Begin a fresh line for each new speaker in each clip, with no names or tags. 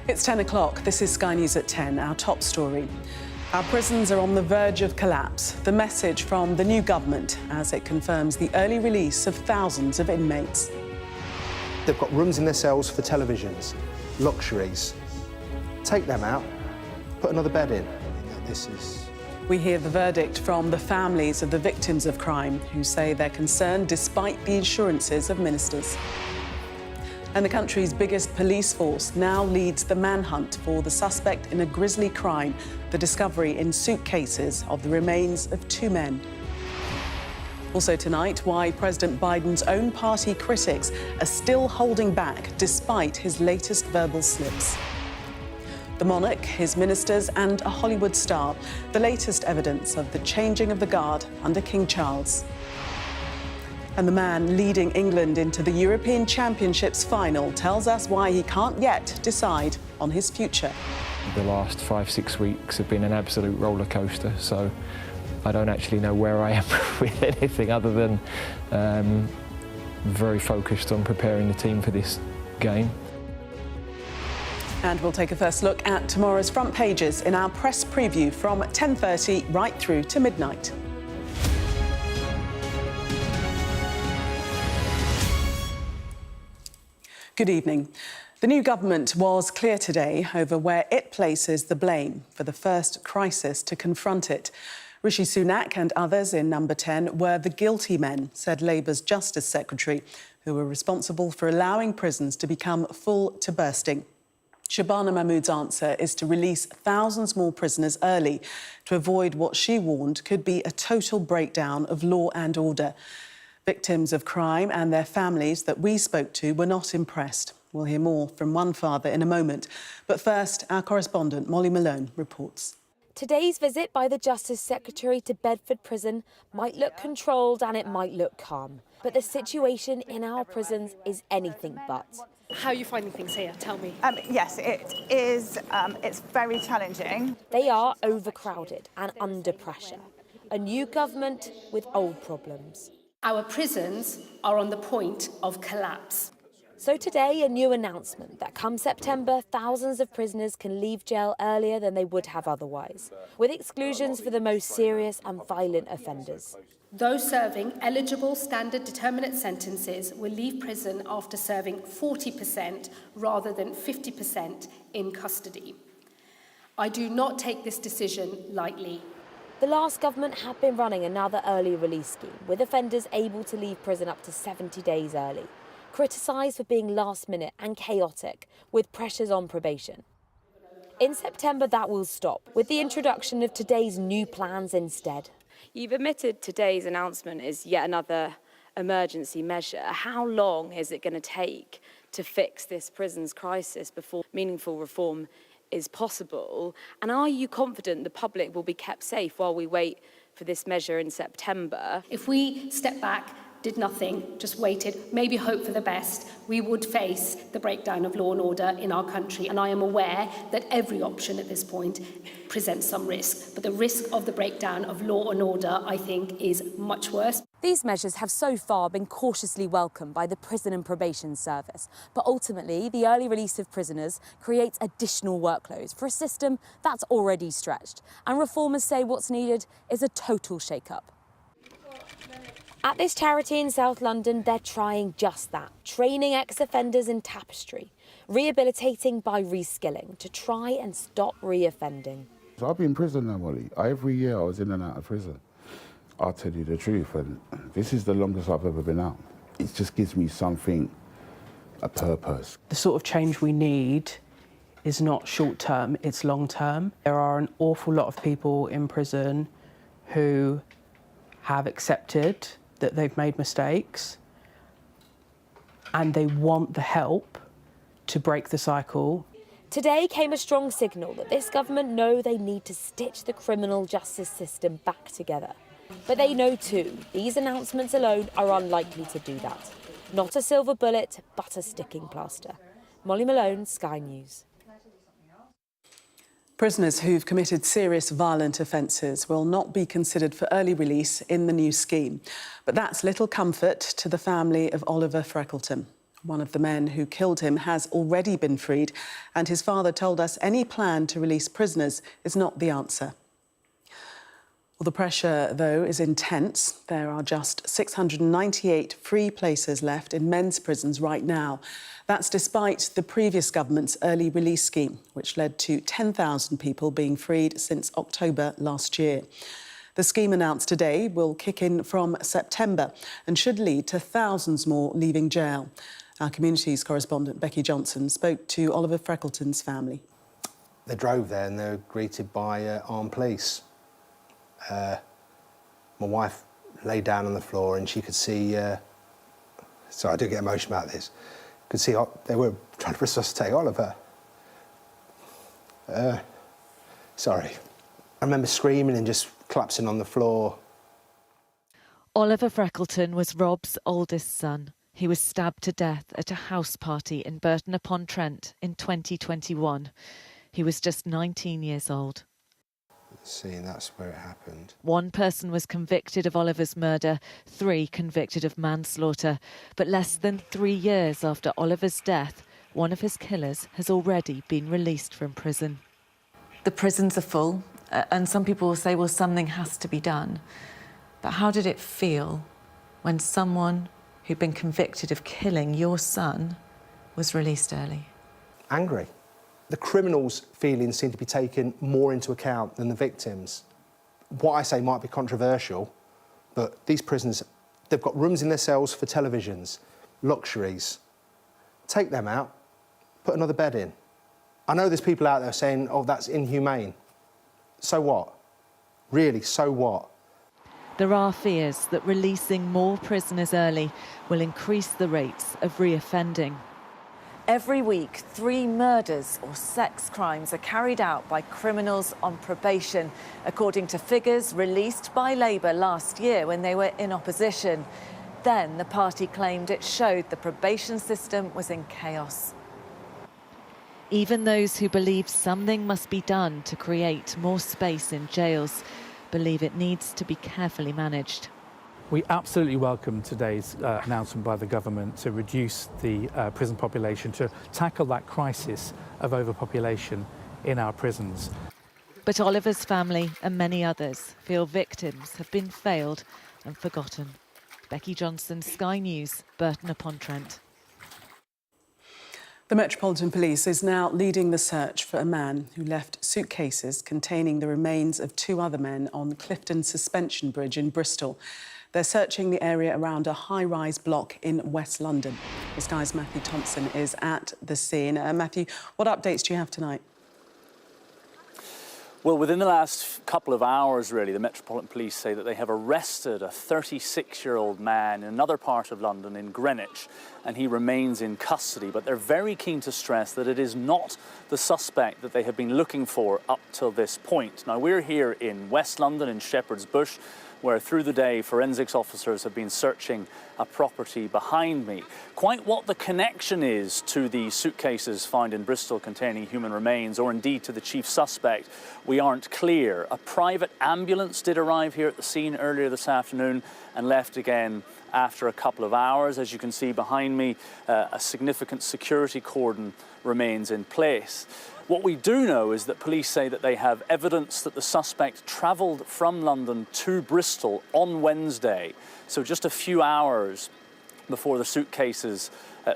It's 10 o'clock. This is Sky News at 10, our top story. Our prisons are on the verge of collapse. The message from the new government as it confirms the early release of thousands of inmates.
They've got rooms in their cells for televisions, luxuries. Take them out, put another bed in.
We hear the verdict from the families of the victims of crime who say they're concerned despite the assurances of ministers. And the country's biggest police force now leads the manhunt for the suspect in a grisly crime, the discovery in suitcases of the remains of 2 men. Also tonight, why President Biden's own party critics are still holding back despite his latest verbal slips. The monarch, his ministers and a Hollywood star, the latest evidence of the changing of the guard under King Charles. And the man leading England into the European Championships final tells us why he can't yet decide on his future.
The last 5-6 weeks have been an absolute roller coaster, so I don't actually know where I am with anything other than very focused on preparing the team for this game.
And we'll take a first look at tomorrow's front pages in our press preview from 10:30 right through to midnight. Good evening. The new government was clear today over where it places the blame for the first crisis to confront it. Rishi Sunak and others in Number 10 were the guilty men, said Labour's Justice Secretary, who were responsible for allowing prisons to become full to bursting. Shabana Mahmood's answer is to release thousands more prisoners early to avoid what she warned could be a total breakdown of law and order. Victims of crime and their families that we spoke to were not impressed. We'll hear more from one father in a moment. But first, our correspondent Molly Malone reports.
Today's visit by the Justice Secretary to Bedford Prison might look controlled and it might look calm. But the situation in our prisons is anything but.
How are you finding things here? Tell me.
Yes, it is. It's very challenging.
They are overcrowded and under pressure. A new government with old problems.
Our prisons are on the point of collapse.
So today, a new announcement that come September, thousands of prisoners can leave jail earlier than they would have otherwise, with exclusions for the most serious and violent offenders.
Those serving eligible standard determinate sentences will leave prison after serving 40% rather than 50% in custody. I do not take this decision lightly.
The last government had been running another early release scheme, with offenders able to leave prison up to 70 days early, criticised for being last minute and chaotic, with pressures on probation. In September, that will stop, with the introduction of today's new plans instead.
You've admitted today's announcement is yet another emergency measure. How long is it going to take to fix this prisons crisis before meaningful reform is possible? And are you confident the public will be kept safe while we wait for this measure in September?
If we step back, did nothing, just waited, maybe hope for the best, we would face the breakdown of law and order in our country. And I am aware that every option at this point presents some risk. But the risk of the breakdown of law and order, I think, is much worse.
These measures have so far been cautiously welcomed by the Prison and Probation Service. But ultimately, the early release of prisoners creates additional workloads for a system that's already stretched. And reformers say what's needed is a total shake-up. At this charity in South London, they're trying just that, training ex-offenders in tapestry, rehabilitating by reskilling to try and stop re-offending.
So I've been in prison now, Molly. Every year I was in and out of prison. I'll tell you the truth, and this is the longest I've ever been out. It just gives me something, a purpose.
The sort of change we need is not short-term, it's long-term. There are an awful lot of people in prison who have accepted that they've made mistakes and they want the help to break the cycle.
Today came a strong signal that this government know they need to stitch the criminal justice system back together. But they know too, these announcements alone are unlikely to do that. Not a silver bullet, but a sticking plaster. Molly Malone, Sky News.
Prisoners who've committed serious violent offences will not be considered for early release in the new scheme. But that's little comfort to the family of Oliver Freckleton. One of the men who killed him has already been freed, and his father told us any plan to release prisoners is not the answer. Well, the pressure, though, is intense. There are just 698 free places left in men's prisons right now. That's despite the previous government's early release scheme, which led to 10,000 people being freed since October last year. The scheme announced today will kick in from September and should lead to thousands more leaving jail. Our communities correspondent Becky Johnson spoke to Oliver Freckleton's family.
They drove there and they were greeted by armed police. My wife lay down on the floor and she could see, sorry, I do get emotional about this, could see they were trying to resuscitate Oliver. Sorry. I remember screaming and just collapsing on the floor.
Oliver Freckleton was Rob's oldest son. He was stabbed to death at a house party in Burton-upon-Trent in 2021. He was just 19 years old.
See, and that's where it happened.
One person was convicted of Oliver's murder, 3 convicted of manslaughter. But less than 3 years after Oliver's death, one of his killers has already been released from prison.
The prisons are full, and some people will say, well, something has to be done. But how did it feel when someone who'd been convicted of killing your son was released early?
Angry. The criminals' feelings seem to be taken more into account than the victims. What I say might be controversial, but these prisoners, they've got rooms in their cells for televisions, luxuries. Take them out, put another bed in. I know there's people out there saying, oh, that's inhumane. So what? Really, so what?
There are fears that releasing more prisoners early will increase the rates of reoffending.
Every week, 3 murders or sex crimes are carried out by criminals on probation, according to figures released by Labour last year when they were in opposition. Then the party claimed it showed the probation system was in chaos.
Even those who believe something must be done to create more space in jails believe it needs to be carefully managed.
We absolutely welcome today's announcement by the government to reduce the prison population, to tackle that crisis of overpopulation in our prisons.
But Oliver's family and many others feel victims have been failed and forgotten. Becky Johnson, Sky News, Burton-upon-Trent.
The Metropolitan Police is now leading the search for a man who left suitcases containing the remains of 2 other men on Clifton Suspension Bridge in Bristol. They're searching the area around a high-rise block in West London. The Sky's Matthew Thompson is at the scene. Matthew, what updates do you have tonight?
Well, within the last couple of hours, really, the Metropolitan Police say that they have arrested a 36-year-old man in another part of London, in Greenwich, and he remains in custody. But they're very keen to stress that it is not the suspect that they have been looking for up till this point. Now, we're here in West London, in Shepherd's Bush, where through the day forensics officers have been searching a property behind me. Quite what the connection is to the suitcases found in Bristol containing human remains, or indeed to the chief suspect, we aren't clear. A private ambulance did arrive here at the scene earlier this afternoon and left again after a couple of hours. As you can see behind me, a significant security cordon remains in place. What we do know is that police say that they have evidence that the suspect travelled from London to Bristol on Wednesday, so just a few hours before the suitcases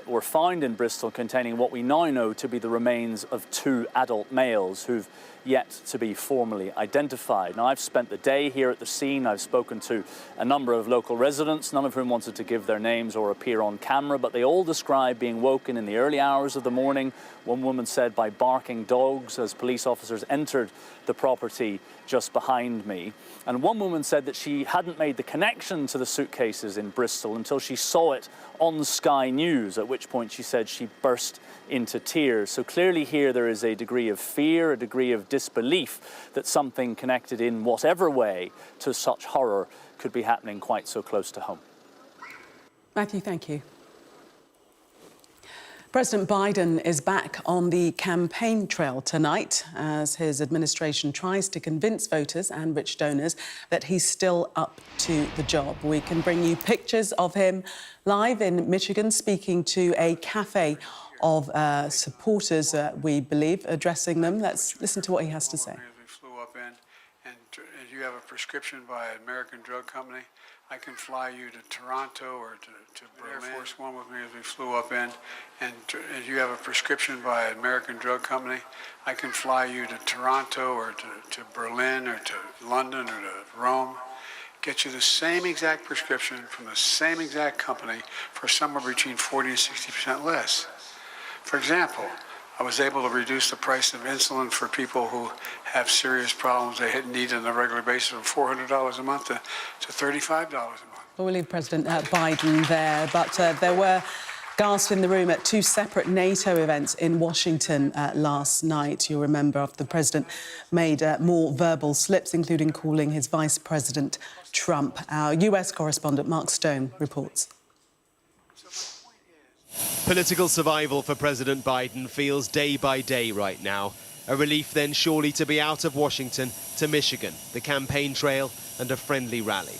were found in Bristol, containing what we now know to be the remains of 2 adult males who've yet to be formally identified. Now, I've spent the day here at the scene. I've spoken to a number of local residents, none of whom wanted to give their names or appear on camera, but they all describe being woken in the early hours of the morning. One woman said by barking dogs as police officers entered the property just behind me. And one woman said that she hadn't made the connection to the suitcases in Bristol until she saw it on Sky News, at which point she said she burst into tears. So clearly here there is a degree of fear, a degree of disbelief that something connected in whatever way to such horror could be happening quite so close to home.
Matthew, thank you. President Biden is back on the campaign trail tonight as his administration tries to convince voters and rich donors that he's still up to the job. We can bring you pictures of him live in Michigan speaking to a cafe of supporters, we believe, addressing them. Let's listen to what he has to say.
We flew up in, and if you have a prescription by an American drug company, I can fly you to Toronto or to Berlin. Air Force One with me as we flew up in, and if you have a prescription by an American drug company, I can fly you to Toronto or to Berlin or to London or to Rome, get you the same exact prescription from the same exact company for somewhere between 40 and 60% less. For example, I was able to reduce the price of insulin for people who have serious problems they need on a regular basis from $400 a month to $35 a month.
Well, we'll leave President Biden there, but there were gasps in the room at two separate NATO events in Washington last night. You'll remember after the president made more verbal slips, including calling his Vice President Trump. Our US correspondent Mark Stone reports.
Political survival for President Biden feels day by day right now. A relief then surely to be out of Washington to Michigan, the campaign trail and a friendly rally.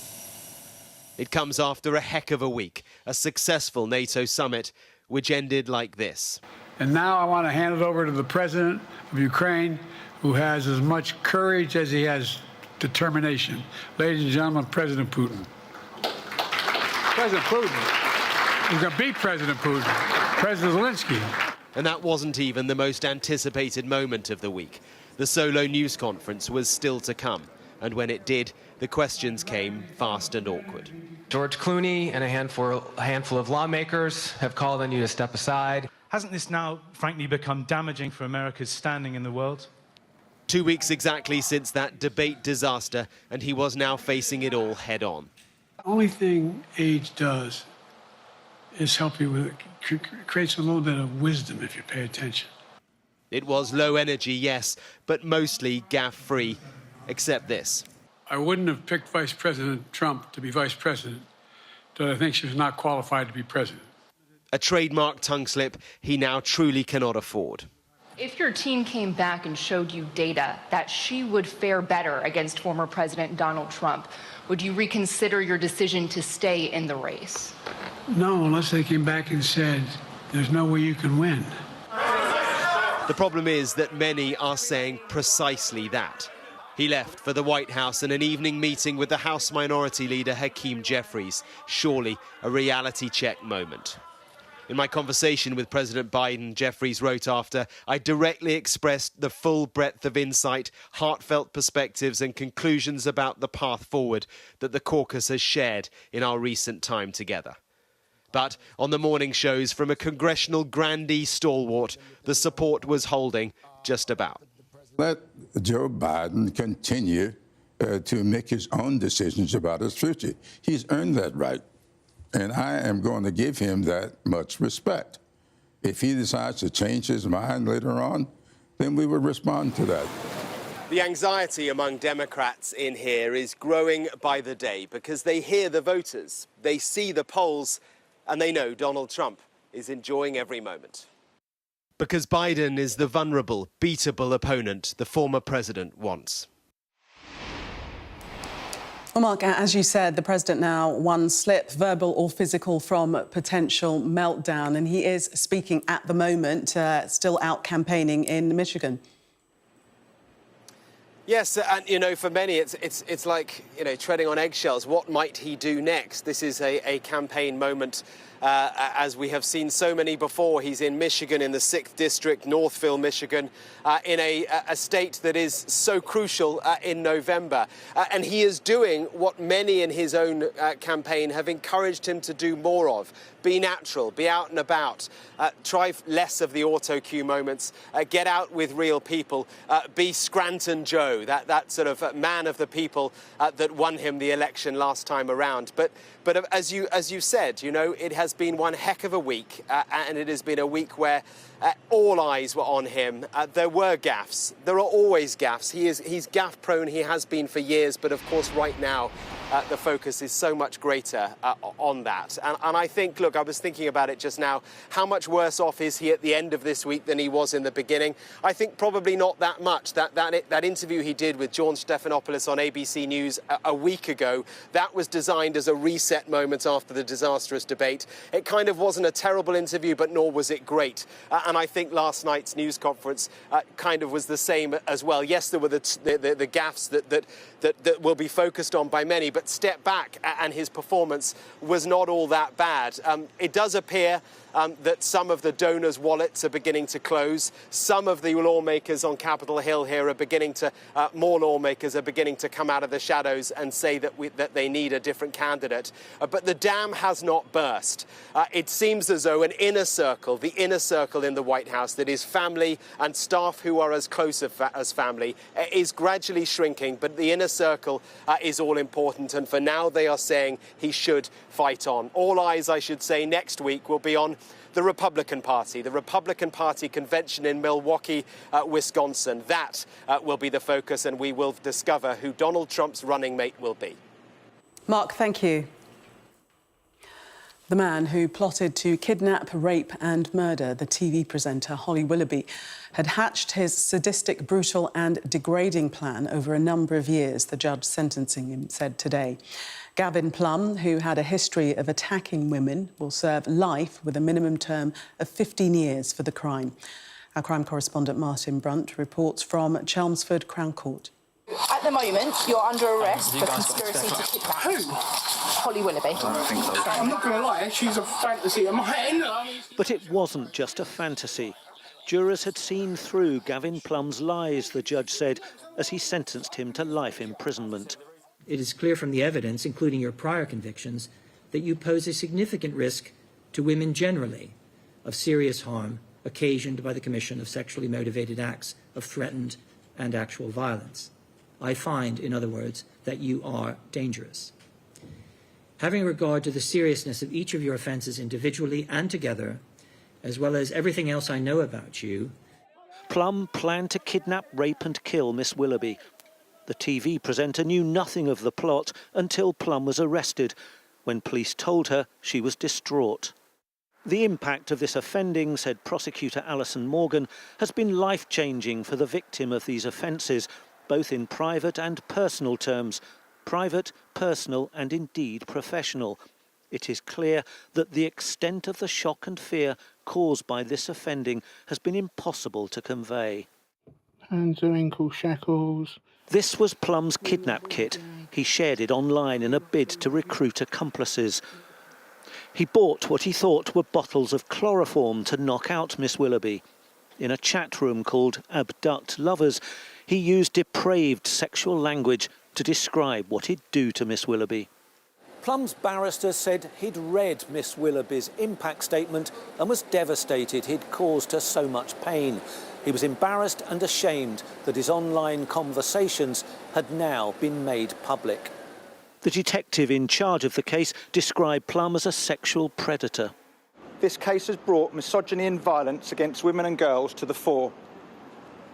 It comes after a heck of a week, a successful NATO summit, which ended like this.
And now I want to hand it over to the president of Ukraine, who has as much courage as he has determination. Ladies and gentlemen, President Putin. President Putin. He's going to beat President Putin, President Zelensky.
And that wasn't even the most anticipated moment of the week. The solo news conference was still to come. And when it did, the questions came fast and awkward.
George Clooney and a handful of lawmakers have called on you to step aside.
Hasn't this now, frankly, become damaging for America's standing in the world?
2 weeks exactly since that debate disaster, and he was now facing it all head on.
The only thing age does is help you with it, creates a little bit of wisdom if you pay attention.
It was low energy, yes, but mostly gaffe-free, except this.
I wouldn't have picked Vice President Trump to be vice president, but I think she was not qualified to be president.
A trademark tongue slip he now truly cannot afford.
If your team came back and showed you data that she would fare better against former President Donald Trump, would you reconsider your decision to stay in the race?
No, unless they came back and said, there's no way you can win.
The problem is that many are saying precisely that. He left for the White House in an evening meeting with the House Minority Leader Hakeem Jeffries. Surely a reality check moment. In my conversation with President Biden, Jeffries wrote after, I directly expressed the full breadth of insight, heartfelt perspectives and conclusions about the path forward that the caucus has shared in our recent time together. But on the morning shows from a congressional grandee stalwart, the support was holding just about.
Let Joe Biden continue to make his own decisions about his future. He's earned that right. And I am going to give him that much respect. If he decides to change his mind later on, then we will respond to that.
The anxiety among Democrats in here is growing by the day because they hear the voters, they see the polls, and they know Donald Trump is enjoying every moment. Because Biden is the vulnerable, beatable opponent the former president wants.
Well, Mark, as you said, the president now one slip, verbal or physical, from potential meltdown, and he is speaking at the moment, still out campaigning in Michigan.
Yes, and, you know, for many, it's like, you know, treading on eggshells. What might he do next? This is a campaign moment, as we have seen so many before. He's in Michigan, in the 6th District, Northville, Michigan, in a state that is so crucial in November. And he is doing what many in his own campaign have encouraged him to do more of. Be natural, be out and about, try less of the auto cue moments, get out with real people, be Scranton Joe, that sort of man of the people that won him the election last time around. But as you said, you know, it has been one heck of a week, and it has been a week where all eyes were on him. There were gaffes. There are always gaffes. He's gaffe prone. He has been for years. But of course, right now, the focus is so much greater on that. And I think, look, I was thinking about it just now, how much worse off is he at the end of this week than he was in the beginning? I think probably not that much. That interview he did with John Stephanopoulos on ABC News a week ago, that was designed as a reset moment after the disastrous debate. It kind of wasn't a terrible interview, but nor was it great. And I think last night's news conference kind of was the same as well. Yes, there were the gaffes that will be focused on by many, but step back and his performance was not all that bad. It does appear that some of the donors' wallets are beginning to close. Some of the lawmakers on Capitol Hill here are beginning to, more lawmakers are beginning to come out of the shadows and say that they need a different candidate. But the dam has not burst. It seems as though an inner circle, the inner circle in the White House that is family and staff who are as close as family, is gradually shrinking, but the inner circle is all important, and for now they are saying he should fight on. All eyes, I should say, next week will be on the Republican Party convention in Milwaukee, Wisconsin. That will be the focus, and we will discover who Donald Trump's running mate will be.
Mark, thank you. The man who plotted to kidnap, rape and murder the TV presenter Holly Willoughby had hatched his sadistic, brutal and degrading plan over a number of years, the judge sentencing him said today. Gavin Plum, who had a history of attacking women, will serve life with a minimum term of 15 years for the crime. Our crime correspondent Martin Brunt reports from Chelmsford Crown Court.
At the moment, you're under arrest for conspiracy to kidnap. Who? Holly Willoughby. I don't think so.
I'm not going to lie, she's a fantasy of mine.
But it wasn't just a fantasy. Jurors had seen through Gavin Plum's lies, the judge said, as he sentenced him to life imprisonment.
It is clear from the evidence, including your prior convictions, that you pose a significant risk to women generally of serious harm occasioned by the commission of sexually motivated acts of threatened and actual violence. I find, in other words, that you are dangerous. Having regard to the seriousness of each of your offences individually and together, as well as everything else I know about you.
Plum planned to kidnap, rape and kill Miss Willoughby. The TV presenter knew nothing of the plot until Plum was arrested, when police told her she was distraught. The impact of this offending, said prosecutor Alison Morgan, has been life-changing for the victim of these offences, both in private and personal terms. Private, personal and indeed professional. It is clear that the extent of the shock and fear caused by this offending has been impossible to convey.
Hands and ankle shackles.
This was Plum's kidnap kit. He shared it online in a bid to recruit accomplices. He bought what he thought were bottles of chloroform to knock out Miss Willoughby. In a chat room called Abduct Lovers, he used depraved sexual language to describe what he'd do to Miss Willoughby. Plum's barrister said he'd read Miss Willoughby's impact statement and was devastated he'd caused her so much pain. He was embarrassed and ashamed that his online conversations had now been made public. The detective in charge of the case described Plum as a sexual predator.
This case has brought misogyny and violence against women and girls to the fore.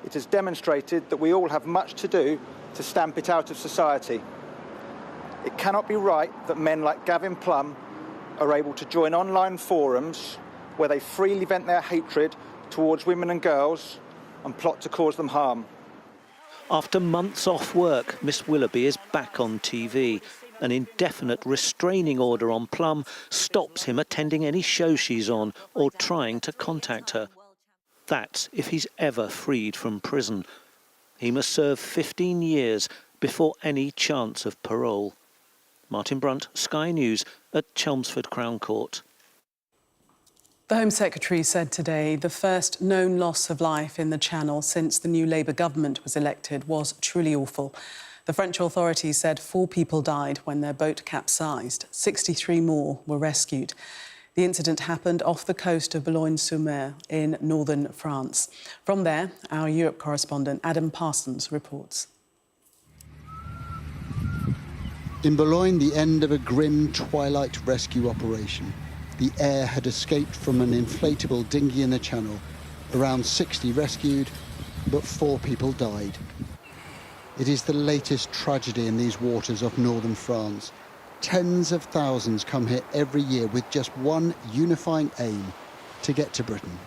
It has demonstrated that we all have much to do to stamp it out of society. It cannot be right that men like Gavin Plum are able to join online forums where they freely vent their hatred towards women and girls and plot to cause them harm.
After months off work, Miss Willoughby is back on TV. An indefinite restraining order on Plum stops him attending any show she's on or trying to contact her. That's if he's ever freed from prison. He must serve 15 years before any chance of parole. Martin Brunt, Sky News at Chelmsford Crown Court.
The Home Secretary said today the first known loss of life in the Channel since the new Labour government was elected was truly awful. The French authorities said 4 people died when their boat capsized. 63 more were rescued. The incident happened off the coast of Boulogne-sur-Mer in northern France. From there, our Europe correspondent Adam Parsons reports.
In Boulogne, the end of a grim twilight rescue operation. The heir had escaped from an inflatable dinghy in the Channel. Around 60 rescued, but 4 people died. It is the latest tragedy in these waters off northern France. Tens of thousands come here every year with just one unifying aim: to get to Britain.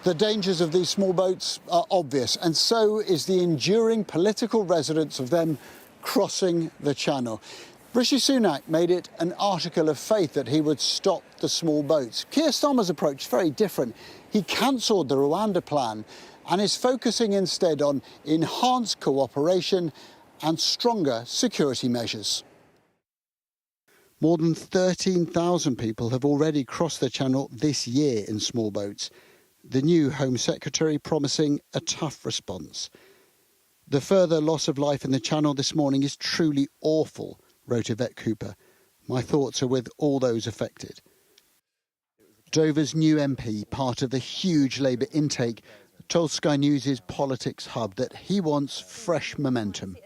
The dangers of these small boats are obvious, and so is the enduring political resonance of them crossing the channel. Rishi Sunak made it an article of faith that he would stop the small boats. Keir Starmer's approach is very different. He cancelled the Rwanda plan and is focusing instead on enhanced cooperation and stronger security measures. More than 13,000 people have already crossed the channel this year in small boats. The new Home Secretary promising a tough response. The further loss of life in the channel this morning is truly awful, wrote Yvette Cooper. My thoughts are with all those affected. Dover's new MP, part of the huge Labour intake, told Sky News' Politics Hub that he wants fresh momentum.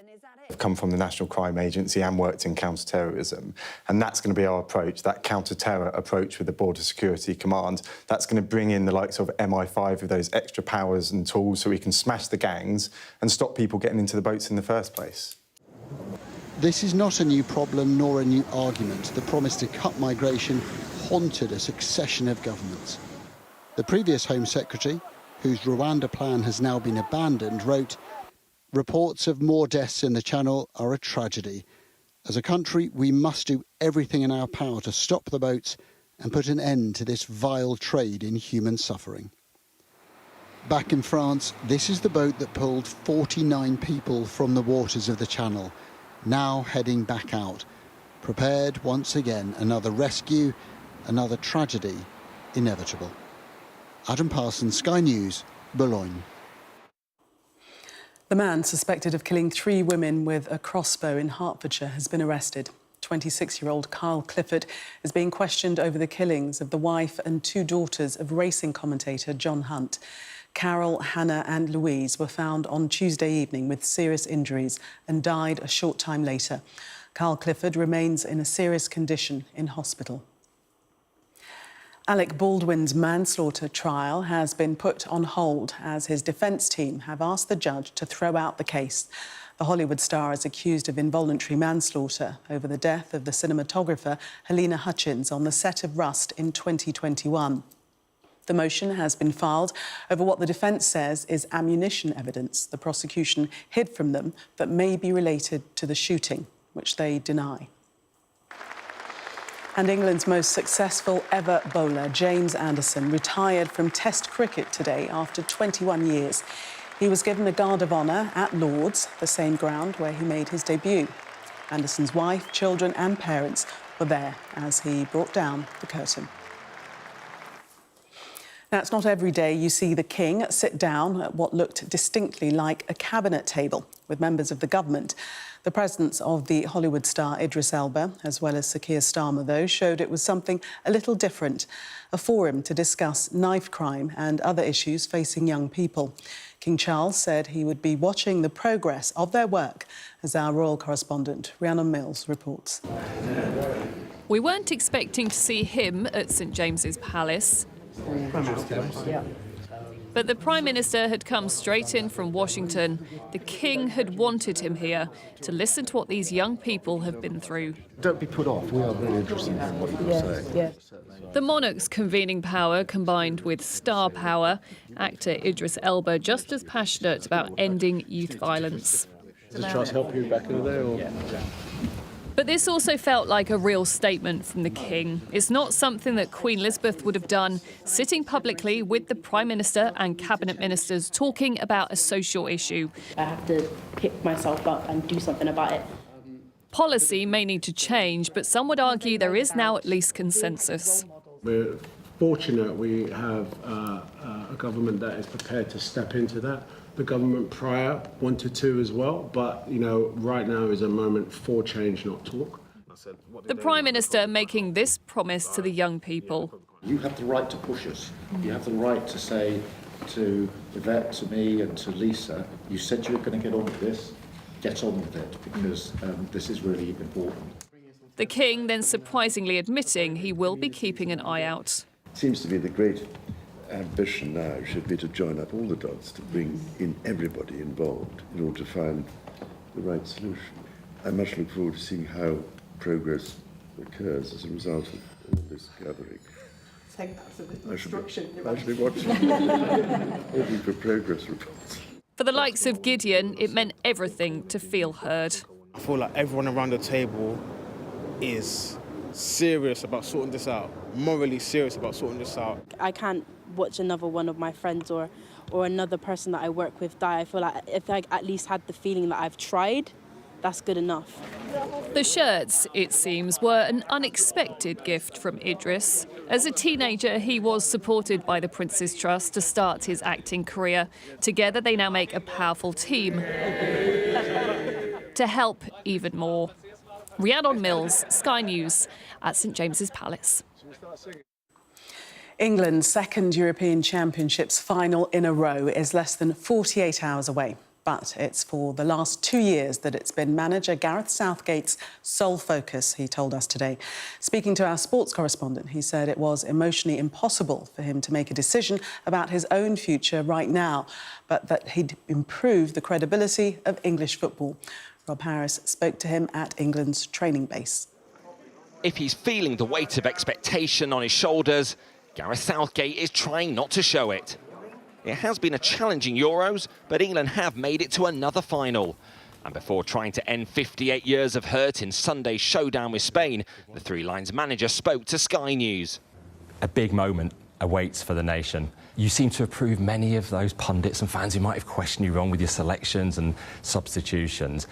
I've come from the National Crime Agency and worked in counter-terrorism, and that's going to be our approach, that counter-terror approach with the Border Security Command. That's going to bring in the likes of MI5 with those extra powers and tools so we can smash the gangs and stop people getting into the boats in the first place.
This is not a new problem nor a new argument. The promise to cut migration haunted a succession of governments. The previous Home Secretary, whose Rwanda plan has now been abandoned, wrote, "Reports of more deaths in the Channel are a tragedy. As a country, we must do everything in our power to stop the boats and put an end to this vile trade in human suffering." Back in France, this is the boat that pulled 49 people from the waters of the Channel, now heading back out. Prepared once again, another rescue, another tragedy, inevitable. Adam Parsons, Sky News, Boulogne.
The man suspected of killing 3 women with a crossbow in Hertfordshire has been arrested. 26-year-old Carl Clifford is being questioned over the killings of the wife and 2 daughters of racing commentator John Hunt. Carol, Hannah and Louise were found on Tuesday evening with serious injuries and died a short time later. Carl Clifford remains in a serious condition in hospital. Alec Baldwin's manslaughter trial has been put on hold as his defence team have asked the judge to throw out the case. The Hollywood star is accused of involuntary manslaughter over the death of the cinematographer Helena Hutchins on the set of Rust in 2021. The motion has been filed over what the defence says is ammunition evidence the prosecution hid from them that may be related to the shooting, which they deny. And England's most successful ever bowler, James Anderson, retired from Test cricket today after 21 years. He was given the Guard of Honour at Lord's, the same ground where he made his debut. Anderson's wife, children and parents were there as he brought down the curtain. Now, it's not every day you see the King sit down at what looked distinctly like a cabinet table with members of the government. The presence of the Hollywood star Idris Elba, as well as Sir Keir Starmer, though, showed it was something a little different, a forum to discuss knife crime and other issues facing young people. King Charles said he would be watching the progress of their work, as our royal correspondent Rhiannon Mills reports.
We weren't expecting to see him at St James's Palace. But the Prime Minister had come straight in from Washington. The King had wanted him here to listen to what these young people have been through.
Don't be put off. We are very interested in what you say.
The monarch's convening power combined with star power. Actor Idris Elba just as passionate about ending youth violence.
Does Charles help you back in there? Or?
But this also felt like a real statement from the King. It's not something that Queen Elizabeth would have done, sitting publicly with the Prime Minister and Cabinet Ministers talking about a social issue.
I have to pick myself up and do something about it.
Policy may need to change, but some would argue there is now at least consensus.
We're fortunate we have a government that is prepared to step into that. The government prior wanted to as well, but, you know, right now is a moment for change, not talk.
The Prime Minister making this promise to the young people.
You have the right to push us. You have the right to say to Yvette, to me and to Lisa, you said you were going to get on with this. Get on with it, because this is really important.
The King then surprisingly admitting he will be keeping an eye out.
It seems to be the great ambition now should be to join up all the dots to bring in everybody involved in order to find the right solution. I much look forward to seeing how progress occurs as a result of all this gathering.
Take that as a
I should
instruction.
be watching for progress reports.
For the likes of Gideon, it meant everything to feel heard.
I feel like everyone around the table is serious about sorting this out, morally serious about sorting this out.
I can't watch another one of my friends or another person that I work with die. I feel like if I at least had the feeling that I've tried, that's good enough.
The shirts, it seems, were an unexpected gift from Idris. As a teenager, he was supported by the Prince's Trust to start his acting career. Together, they now make a powerful team to help even more. Rhiannon Mills, Sky News at St James's Palace.
England's second European Championships final in a row is less than 48 hours away. But it's for the last 2 years that it's been manager Gareth Southgate's sole focus, he told us today. Speaking to our sports correspondent, he said it was emotionally impossible for him to make a decision about his own future right now, but that he'd improve the credibility of English football. Rob Harris spoke to him at England's training base.
If he's feeling the weight of expectation on his shoulders, Gareth Southgate is trying not to show it. It has been a challenging Euros, but England have made it to another final. And before trying to end 58 years of hurt in Sunday's showdown with Spain, the Three Lions manager spoke to Sky News.
A big moment awaits for the nation. You seem to approve many of those pundits and fans who might have questioned you wrong with your selections and substitutions.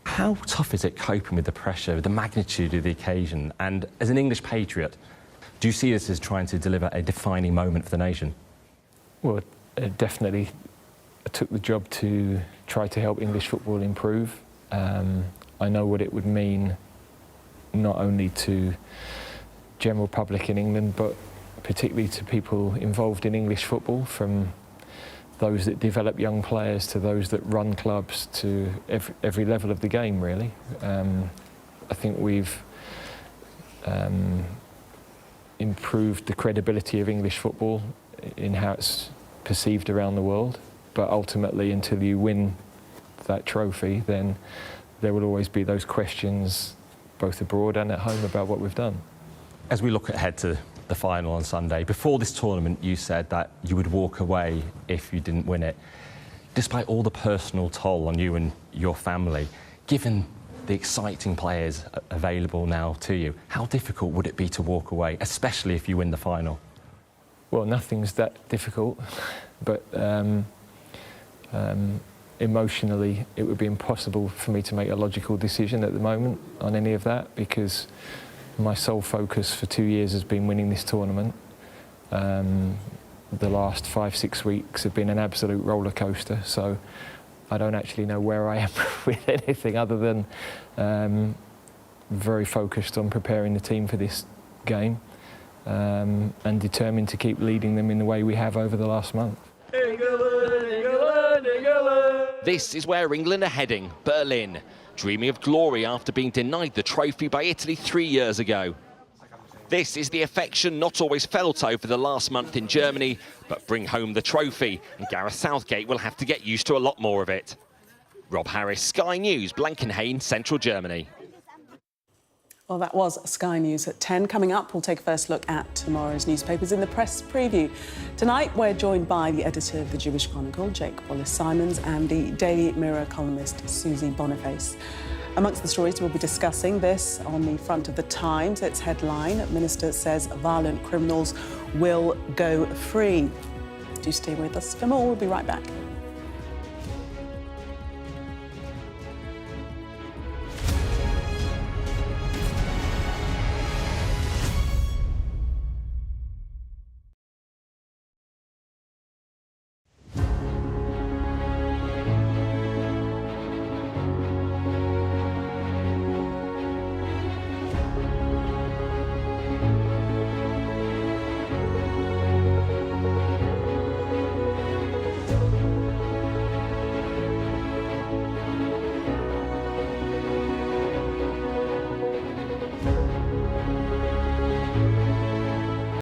How tough is it coping with the pressure, the magnitude of the occasion? And as an English patriot, do you see this as trying to deliver a defining moment for the nation?
Well, definitely I took the job to try to help English football improve. I know what it would mean not only to general public in England, but particularly to people involved in English football, from those that develop young players to those that run clubs, to every level of the game, really. I think we've improved the credibility of English football in how it's perceived around the world, but ultimately until you win that trophy, then there will always be those questions both abroad and at home about what we've done.
As we look ahead to the final on Sunday, before this tournament you said that you would walk away if you didn't win it. Despite all the personal toll on you and your family, given the exciting players available now to you, how difficult would it be to walk away, especially if you win the final?
Well, nothing's that difficult, but emotionally it would be impossible for me to make a logical decision at the moment on any of that, because my sole focus for 2 years has been winning this tournament. The last 5-6 weeks have been an absolute roller coaster, so I don't actually know where I am with anything other than very focused on preparing the team for this game. And determined to keep leading them in the way we have over the last month.
England, England, England. This is where England are heading, Berlin, dreaming of glory after being denied the trophy by Italy 3 years ago. This is the affection not always felt over the last month in Germany, but bring home the trophy, and Gareth Southgate will have to get used to a lot more of it. Rob Harris, Sky News, Blankenhain, Central Germany.
Well, that was Sky News at 10. Coming up, we'll take a first look at tomorrow's newspapers in the press preview. Tonight, we're joined by the editor of the Jewish Chronicle, Wallis Simons, and the Daily Mirror columnist, Susie Boniface. Amongst the stories, we'll be discussing this on the front of the Times. Its headline, Minister says violent criminals will go free. Do stay with us for more. We'll be right back.